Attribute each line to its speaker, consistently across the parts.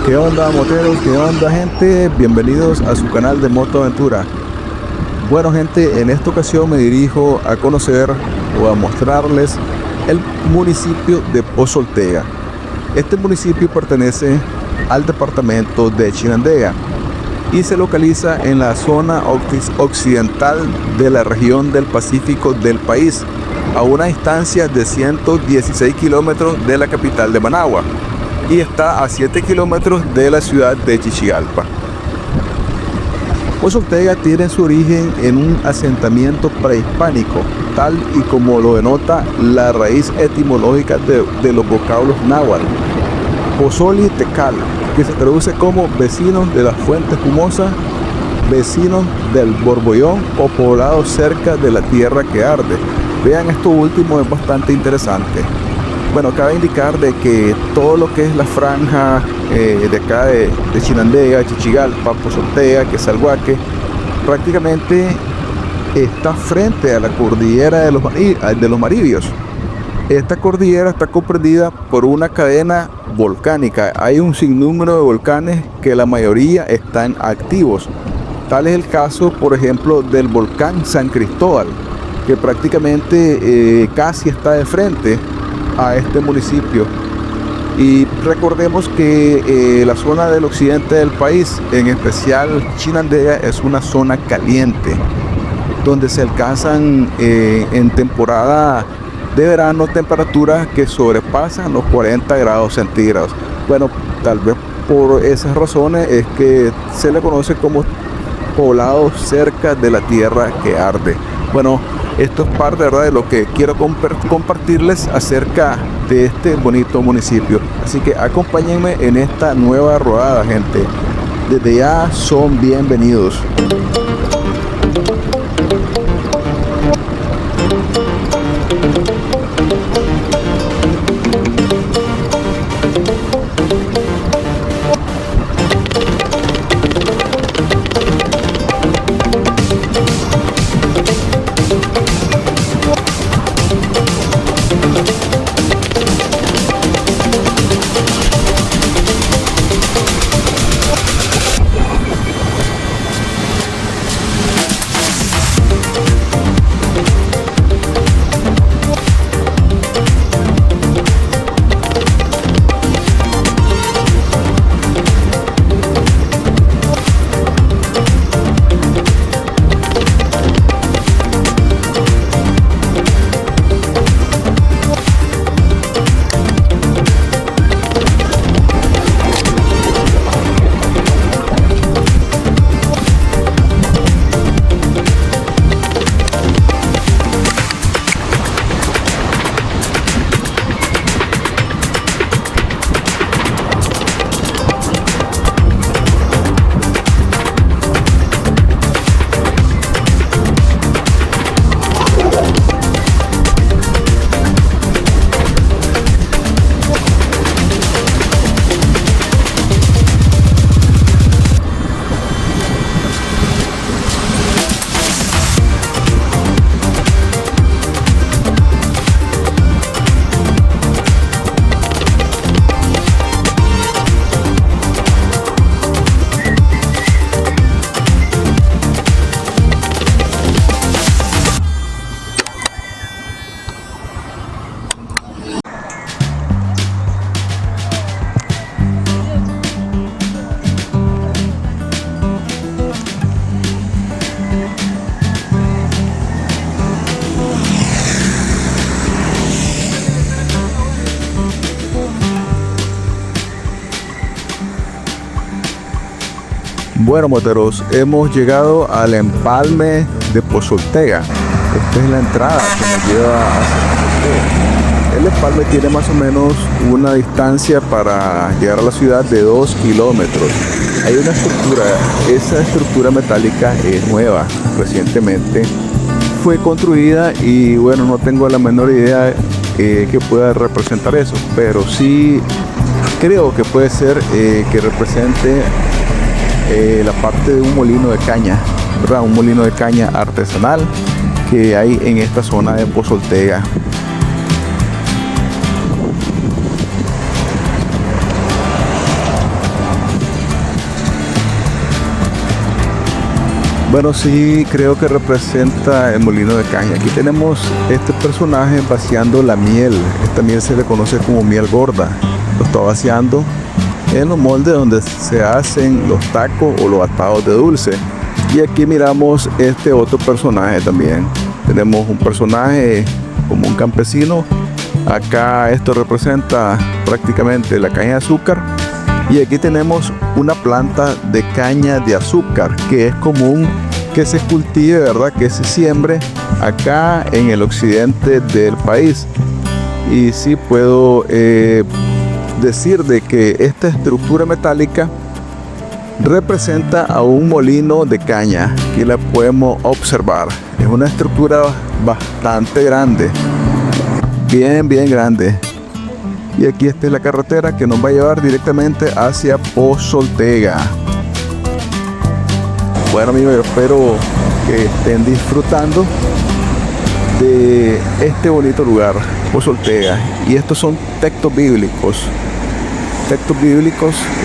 Speaker 1: ¿Qué onda, moteros? ¿Qué onda, gente? Bienvenidos a su canal de Moto Aventura. Bueno, gente, en esta ocasión me dirijo a conocer o a mostrarles el municipio de Pozo Ortega. Este municipio pertenece al departamento de Chinandega y se localiza en la zona occidental de la región del Pacífico del país, a una distancia de 116 kilómetros de la capital de Managua, y está a 7 kilómetros de la ciudad de Chichigalpa. Pozo Ortega tiene su origen en un asentamiento prehispánico, tal y como lo denota la raíz etimológica de los vocablos náhuatl, Pozoli Tecal, que se traduce como vecinos de la fuente espumosa, vecinos del Borbollón o poblados cerca de la tierra que arde. Vean, esto último es bastante interesante. Bueno, cabe indicar de que todo lo que es la franja de acá de Chinandega, Chichigalpa, Pozo Ortega, Quesalhuaque, prácticamente está frente a la cordillera de los Maribios. Esta cordillera está comprendida por una cadena volcánica. Hay un sinnúmero de volcanes que la mayoría están activos. Tal es el caso, por ejemplo, del volcán San Cristóbal, que prácticamente casi está de frente a este municipio. Y recordemos que la zona del occidente del país, en especial Chinandega, es una zona caliente, donde se alcanzan en temporada de verano temperaturas que sobrepasan los 40 grados centígrados. Bueno, tal vez por esas razones es que se le conoce como poblado cerca de la tierra que arde. Bueno, esto es parte, ¿verdad?, de lo que quiero compartirles acerca de este bonito municipio. Así que acompáñenme en esta nueva rodada, gente. Desde ya son bienvenidos. Bueno, moteros, hemos llegado al empalme de Pozo Ortega. Esta es la entrada que nos lleva hacia Pozo Ortega. El empalme tiene más o menos una distancia para llegar a la ciudad de 2 kilómetros. Hay una estructura, esa estructura metálica es nueva, recientemente fue construida y bueno, no tengo la menor idea que pueda representar eso, pero sí creo que puede ser que represente la parte de un molino de caña, ¿verdad? Un molino de caña artesanal que hay en esta zona de Pozo Ortega. Bueno, sí, creo que representa el molino de caña. Aquí tenemos este personaje vaciando la miel. Esta miel se le conoce como miel gorda. Lo está vaciando en los moldes donde se hacen los tacos o los atados de dulce. Y aquí miramos este otro personaje también. Tenemos un personaje como un campesino. Acá esto representa prácticamente la caña de azúcar. Y aquí tenemos una planta de caña de azúcar que es común que se cultive, ¿verdad? Que se siembre acá en el occidente del país. Y sí puedo decir de que esta estructura metálica representa a un molino de caña. Aquí la podemos observar. Es una estructura bastante grande. Bien grande. Y aquí está la carretera que nos va a llevar directamente hacia Pozoltega. Bueno amigos, yo espero que estén disfrutando de este bonito lugar, Pozoltega. Y estos son textos bíblicos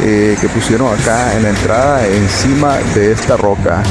Speaker 1: que pusieron acá en la entrada encima de esta roca.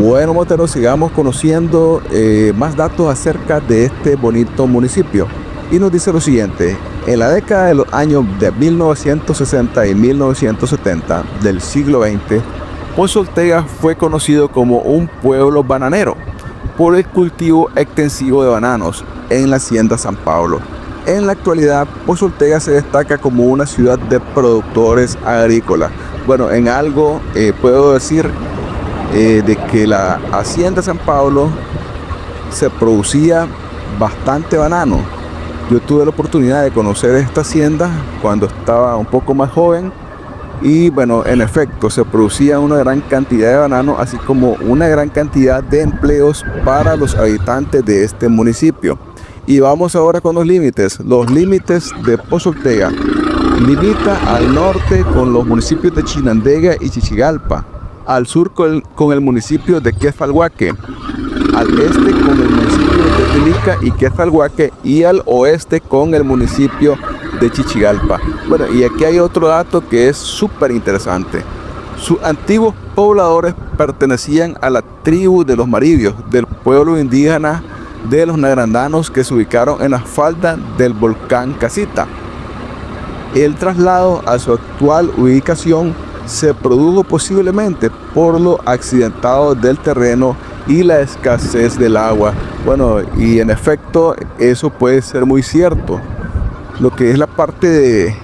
Speaker 1: Bueno, moteros, sigamos conociendo más datos acerca de este bonito municipio. Y nos dice lo siguiente: en la década de los años de 1960 y 1970 del siglo XX, Pozoltega fue conocido como un pueblo bananero por el cultivo extensivo de bananos en la hacienda San Pablo. En la actualidad, Pozoltega se destaca como una ciudad de productores agrícolas. Bueno, en algo puedo decir de que la hacienda San Pablo se producía bastante banano. Yo tuve la oportunidad de conocer esta hacienda cuando estaba un poco más joven y bueno, en efecto se producía una gran cantidad de banano, así como una gran cantidad de empleos para los habitantes de este municipio. Y vamos ahora con los límites. Los límites de Pozoltega: limita al norte con los municipios de Chinandega y Chichigalpa, al sur con el municipio de Quezalhuaque, al este con el municipio de Tilica y Quezalhuaque, y al oeste con el municipio de Chichigalpa. Bueno, y aquí hay otro dato que es súper interesante. Sus antiguos pobladores pertenecían a la tribu de los Maribios, del pueblo indígena de los Nagrandanos, que se ubicaron en las faldas del volcán Casita. El traslado a su actual ubicación se produjo posiblemente por lo accidentado del terreno y la escasez del agua. Bueno, y en efecto eso puede ser muy cierto. Lo que es la parte de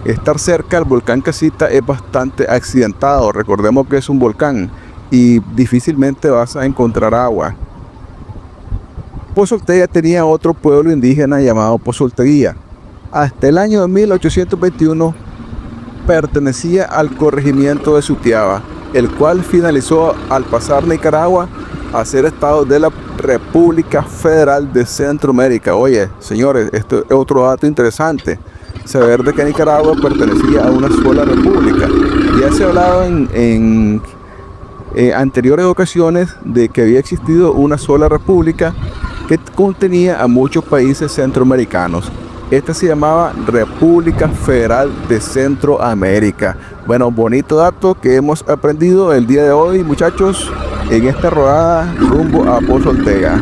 Speaker 1: estar cerca del volcán Casita es bastante accidentado. Recordemos que es un volcán y difícilmente vas a encontrar agua. Pozoltega tenía otro pueblo indígena llamado Pozolteguía. Hasta el año 1821 pertenecía al corregimiento de Sutiaba, el cual finalizó al pasar Nicaragua a ser estado de la República Federal de Centroamérica. Oye, señores, esto es otro dato interesante, saber de que Nicaragua pertenecía a una sola república. Ya se ha hablado en anteriores ocasiones de que había existido una sola república que contenía a muchos países centroamericanos. Esta se llamaba República Federal de Centroamérica. Bueno, bonito dato que hemos aprendido el día de hoy, muchachos, en esta rodada rumbo a Pozoltega.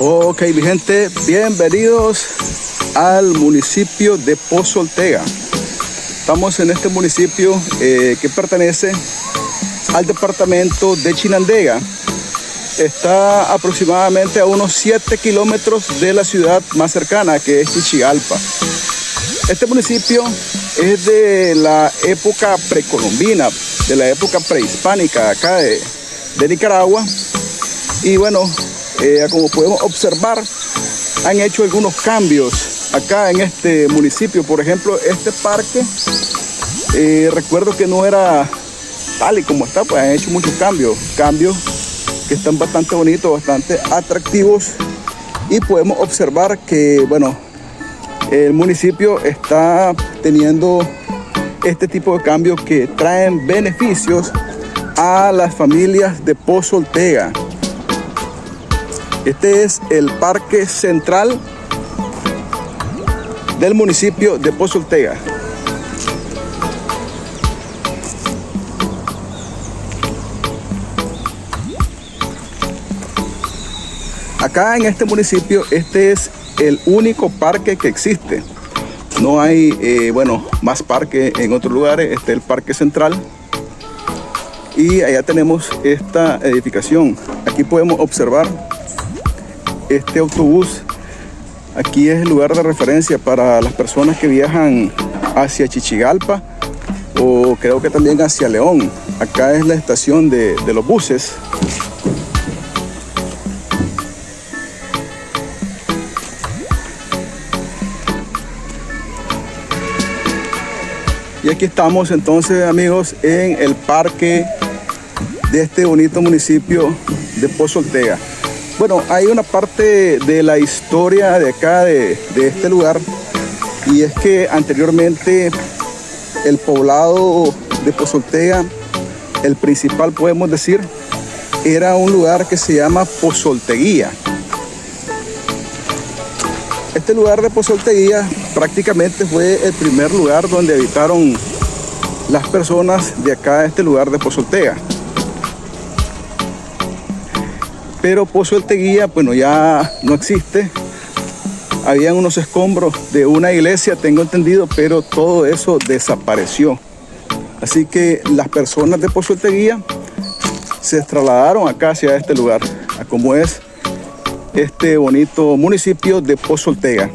Speaker 1: Ok, mi gente, bienvenidos al municipio de Pozo Ortega. Estamos en este municipio que pertenece al departamento de Chinandega. Está aproximadamente a unos 7 kilómetros de la ciudad más cercana, que es Chichigalpa. Este municipio es de la época precolombina, de la época prehispánica acá de Nicaragua. Y bueno, como podemos observar, han hecho algunos cambios acá en este municipio. Por ejemplo, este parque, recuerdo que no era tal y como está, pues han hecho muchos cambios que están bastante bonitos, bastante atractivos. Y podemos observar que, bueno, el municipio está teniendo este tipo de cambios que traen beneficios a las familias de Pozo Ortega. Este es el parque central del municipio de Pozo Ortega. Acá en este municipio, este es el único parque que existe. No hay, bueno, más parques en otros lugares. Este es el parque central. Y allá tenemos esta edificación. Aquí podemos observar este autobús. Aquí es el lugar de referencia para las personas que viajan hacia Chichigalpa o creo que también hacia León. Acá es la estación de los buses. Y aquí estamos entonces, amigos, en el parque de este bonito municipio de Pozo Ortega. Bueno, hay una parte de la historia de acá, de este lugar, y es que anteriormente el poblado de Pozo Ortega, el principal podemos decir, era un lugar que se llama Pozo Orteguía. Este lugar de Pozo Orteguía prácticamente fue el primer lugar donde habitaron las personas de acá, este lugar de Pozo Ortega. Pero Pozo Orteguía, bueno, ya no existe. Habían unos escombros de una iglesia, tengo entendido, pero todo eso desapareció. Así que las personas de Pozo Orteguía se trasladaron acá hacia este lugar, a como es este bonito municipio de Pozo Ortega.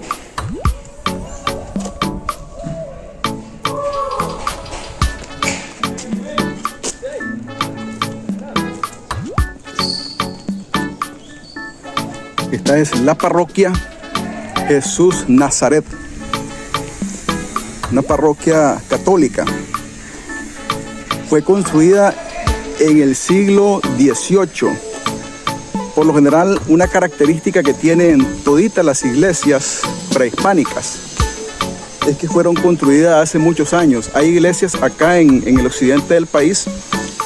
Speaker 1: Esta es la parroquia Jesús Nazaret, una parroquia católica. Fue construida en el siglo XVIII. Por lo general, una característica que tienen toditas las iglesias prehispánicas es que fueron construidas hace muchos años. Hay iglesias acá en el occidente del país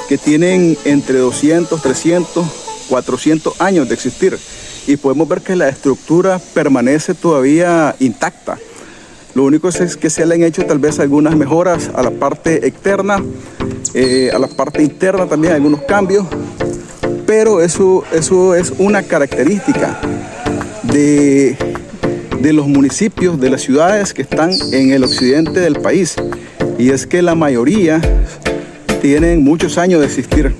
Speaker 1: que tienen entre 200, 300, 400 años de existir. Y podemos ver que la estructura permanece todavía intacta. Lo único es que se le han hecho tal vez algunas mejoras a la parte externa, a la parte interna también algunos cambios. Pero eso es una característica de los municipios, de las ciudades que están en el occidente del país. Y es que la mayoría tienen muchos años de existir.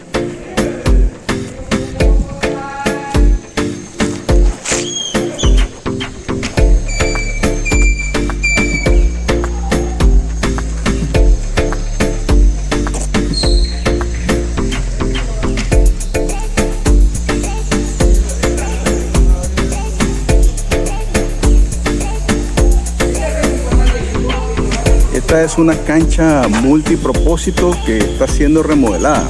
Speaker 1: Esta es una cancha multipropósito que está siendo remodelada.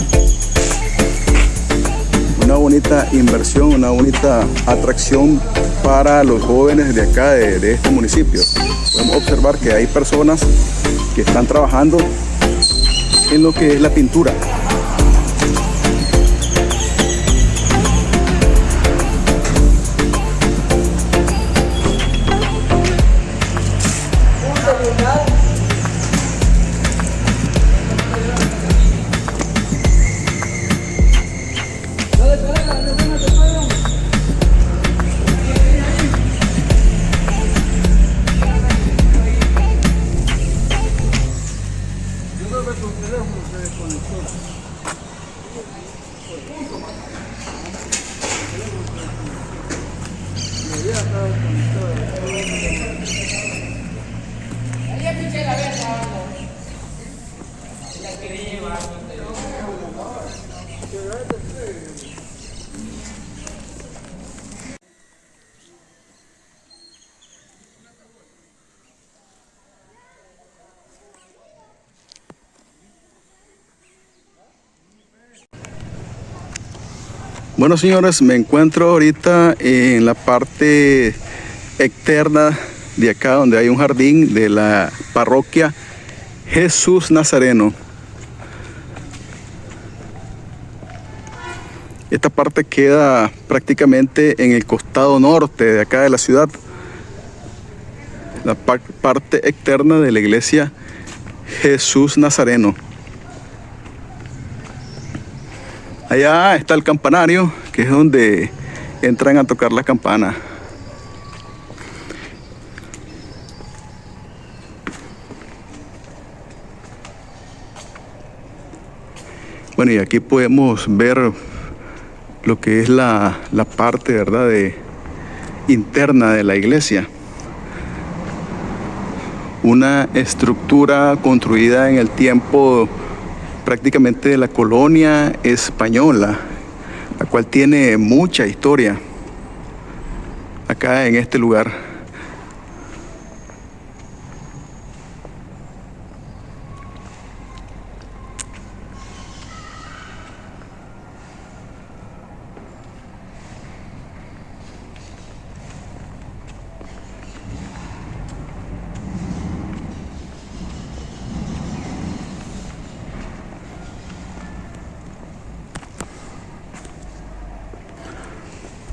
Speaker 1: Una bonita inversión, una bonita atracción para los jóvenes de acá, de este municipio. Podemos observar que hay personas que están trabajando en lo que es la pintura. Bueno, señores, me encuentro ahorita en la parte externa de acá, donde hay un jardín de la parroquia Jesús Nazareno. Esta parte queda prácticamente en el costado norte de acá de la ciudad, la parte externa de la iglesia Jesús Nazareno. Allá está el campanario, que es donde entran a tocar la campana. Bueno, y aquí podemos ver lo que es la parte, ¿verdad?, interna de la iglesia. Una estructura construida en el tiempo prácticamente de la colonia española, la cual tiene mucha historia acá en este lugar.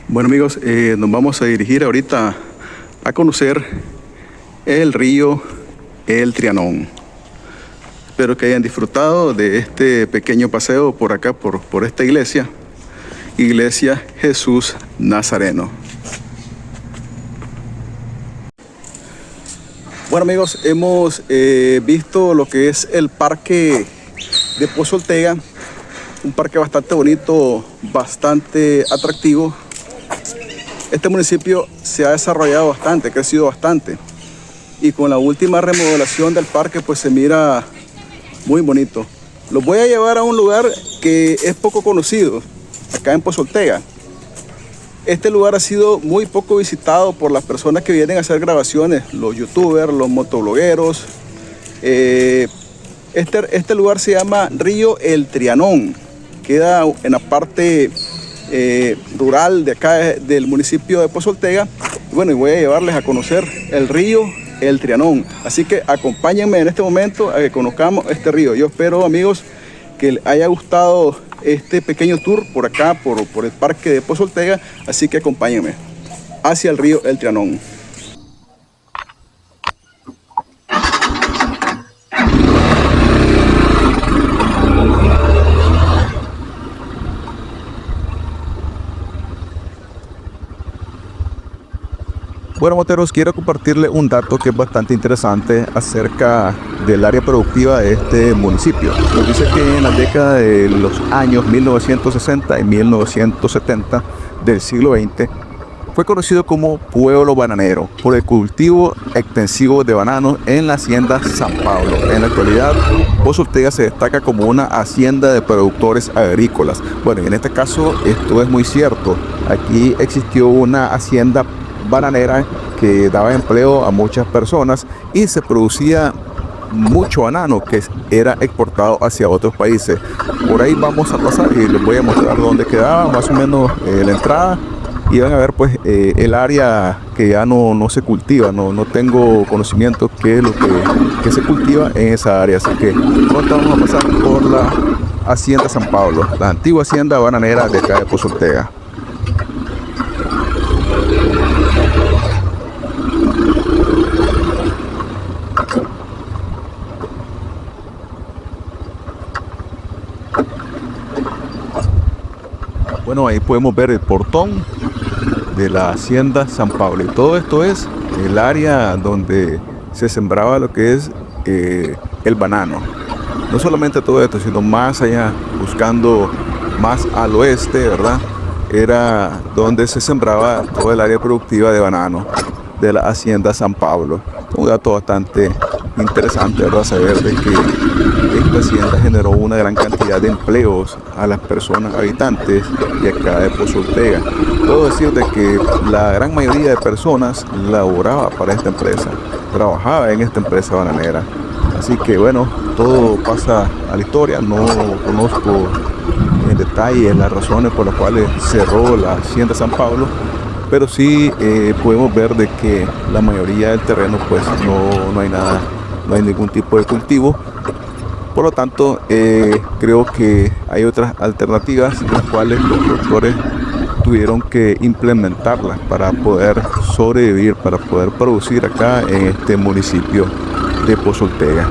Speaker 1: Bueno, amigos, nos vamos a dirigir ahorita a conocer el río El Trianón. Espero que hayan disfrutado de este pequeño paseo por acá, por esta iglesia Jesús Nazareno. Bueno, amigos, hemos visto lo que es el parque de Pozo Ortega, un parque bastante bonito, bastante atractivo. Este municipio se ha desarrollado bastante, ha crecido bastante, y con la última remodelación del parque pues se mira muy bonito. Los voy a llevar a un lugar que es poco conocido acá en Pozo Ortega. Este lugar ha sido muy poco visitado por las personas que vienen a hacer grabaciones, los youtubers, los motoblogueros. Este lugar se llama Río El Trianón, queda en la parte rural de acá del municipio de Pozo Ortega. Bueno, y voy a llevarles a conocer el río El Trianón, así que acompáñenme en este momento a que conozcamos este río. Yo espero, amigos, que les haya gustado este pequeño tour por acá, por el parque de Pozo Ortega, así que acompáñenme hacia el río El Trianón. Bueno, moteros, quiero compartirles un dato que es bastante interesante acerca del área productiva de este municipio. Nos dice que en la década de los años 1960 y 1970 del siglo XX fue conocido como pueblo bananero por el cultivo extensivo de bananos en la hacienda San Pablo. En la actualidad, Pozo Ortega se destaca como una hacienda de productores agrícolas. Bueno, en este caso esto es muy cierto. Aquí existió una hacienda bananera que daba empleo a muchas personas y se producía mucho banano que era exportado hacia otros países. Por ahí vamos a pasar y les voy a mostrar dónde quedaba más o menos la entrada, y van a ver pues el área que ya no se cultiva. No tengo conocimiento qué es lo que se cultiva en esa área, así que pronto vamos a pasar por la hacienda San Pablo, la antigua hacienda bananera de acá de Pozo Ortega. Bueno, ahí podemos ver el portón de la hacienda San Pablo, y todo esto es el área donde se sembraba lo que es el banano. No solamente todo esto, sino más allá, buscando más al oeste, ¿verdad? Era donde se sembraba todo el área productiva de banano de la hacienda San Pablo. Un dato bastante interesante, ¿verdad? Saber de que esta hacienda generó una gran cantidad de empleos a las personas habitantes de acá de Pozo Ortega. Puedo decir de que la gran mayoría de personas laboraba para esta empresa, trabajaba en esta empresa bananera. Así que bueno, todo pasa a la historia. No conozco en detalle las razones por las cuales cerró la hacienda San Pablo, pero sí podemos ver de que la mayoría del terreno pues no hay nada, no hay ningún tipo de cultivo. Por lo tanto, creo que hay otras alternativas las cuales los productores tuvieron que implementarlas para poder sobrevivir, para poder producir acá en este municipio de Pozo Ortega.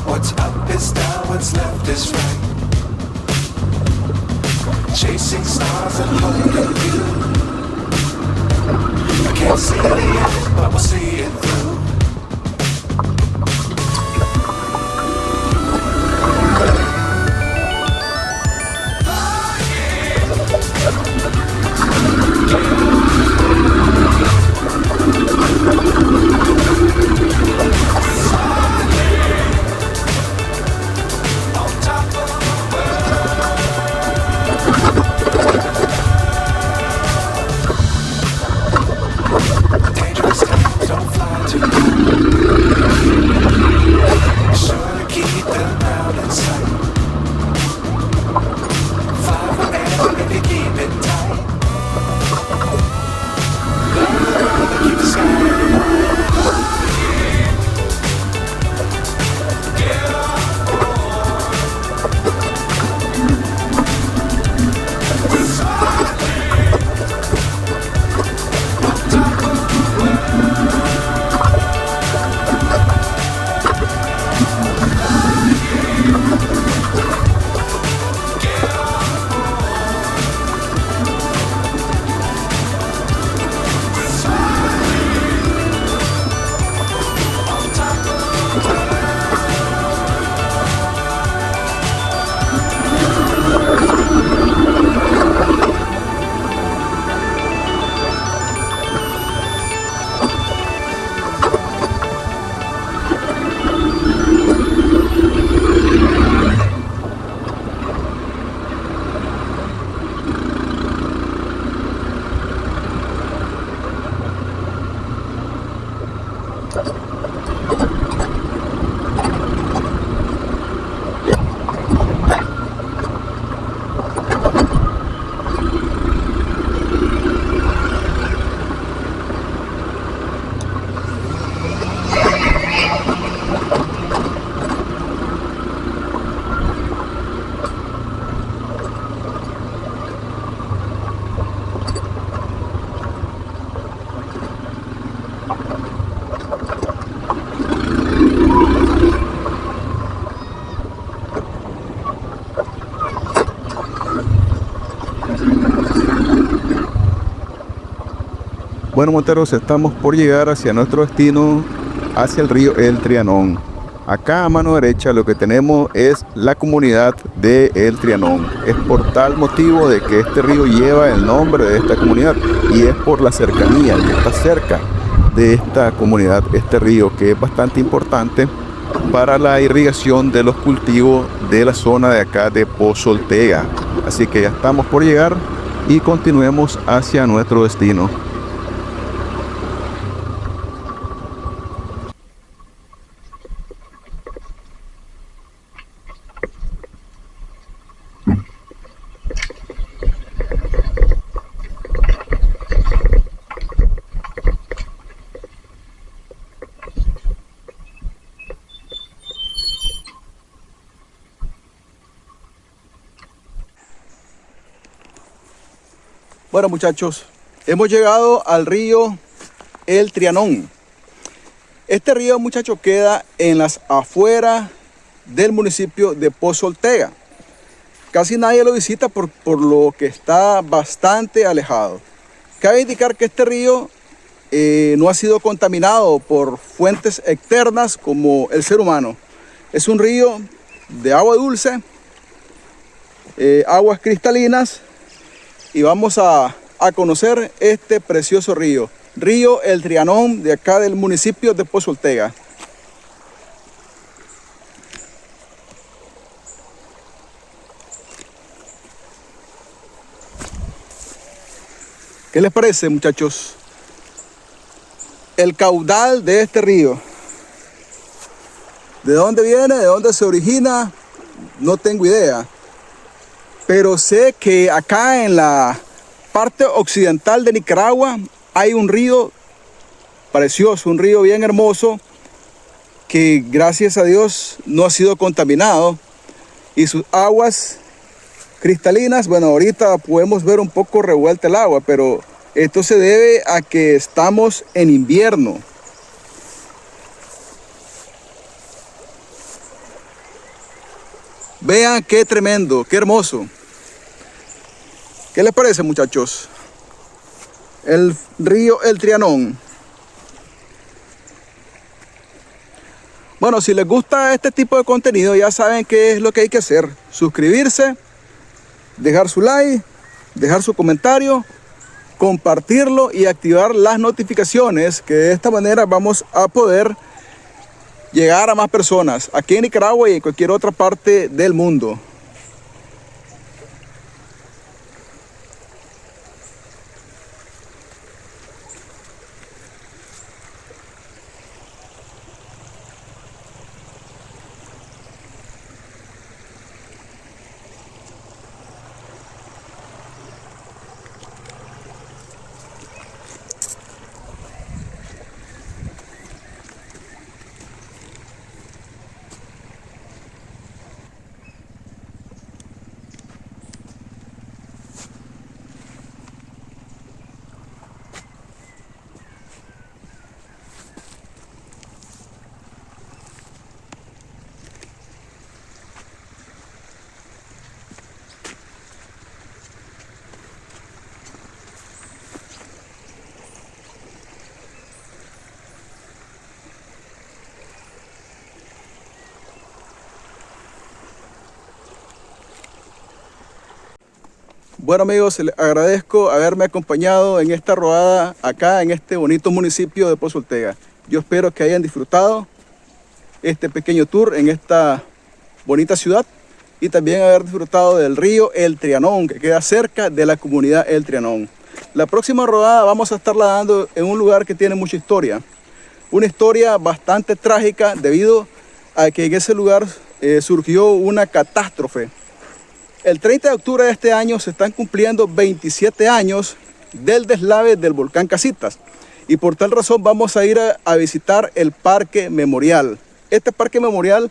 Speaker 2: What's up is down, what's left is right. Chasing stars and holding you. I can't see the end, but we'll see it through.
Speaker 1: Bueno, monteros, estamos por llegar hacia nuestro destino, hacia el río El Trianón. Acá a mano derecha lo que tenemos es la comunidad de El Trianón. Es por tal motivo de que este río lleva el nombre de esta comunidad y es por la cercanía que está cerca de esta comunidad, este río que es bastante importante para la irrigación de los cultivos de la zona de acá de Pozo Ortega. Así que ya estamos por llegar y continuemos hacia nuestro destino. Bueno, muchachos, hemos llegado al río El Trianón. Este río, muchachos, queda en las afueras del municipio de Pozo Ortega. Casi nadie lo visita por lo que está bastante alejado. Cabe indicar que este río no ha sido contaminado por fuentes externas como el ser humano. Es un río de agua dulce, aguas cristalinas, y vamos a conocer este precioso río. Río El Trianón, de acá del municipio de Pozo Ortega. ¿Qué les parece, muchachos? El caudal de este río. ¿De dónde viene? ¿De dónde se origina? No tengo idea. Pero sé que acá en la parte occidental de Nicaragua hay un río precioso, un río bien hermoso, que gracias a Dios no ha sido contaminado, y sus aguas cristalinas, bueno, ahorita podemos ver un poco revuelta el agua, pero esto se debe a que estamos en invierno. Vean qué tremendo, qué hermoso. ¿Qué les parece, muchachos? El río El Trianón. Bueno, si les gusta este tipo de contenido, ya saben qué es lo que hay que hacer. Suscribirse, dejar su like, dejar su comentario, compartirlo y activar las notificaciones, que de esta manera vamos a poder llegar a más personas aquí en Nicaragua y en cualquier otra parte del mundo. Bueno, amigos, les agradezco haberme acompañado en esta rodada acá en este bonito municipio de Pozo Ortega. Yo espero que hayan disfrutado este pequeño tour en esta bonita ciudad y también haber disfrutado del río El Trianón, que queda cerca de la comunidad El Trianón. La próxima rodada vamos a estarla dando en un lugar que tiene mucha historia. Una historia bastante trágica debido a que en ese lugar surgió una catástrofe. El 30 de octubre de este año se están cumpliendo 27 años del deslave del volcán Casitas. Y por tal razón vamos a ir a visitar el Parque Memorial. Este Parque Memorial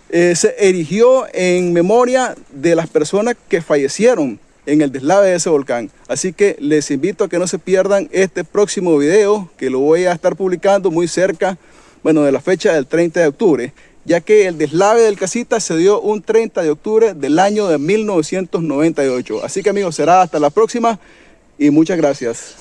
Speaker 1: se erigió en memoria de las personas que fallecieron en el deslave de ese volcán. Así que les invito a que no se pierdan este próximo video, que lo voy a estar publicando muy cerca, bueno, de la fecha del 30 de octubre. Ya que el deslave del Casitas se dio un 30 de octubre del año de 1998. Así que, amigos, será hasta la próxima y muchas gracias.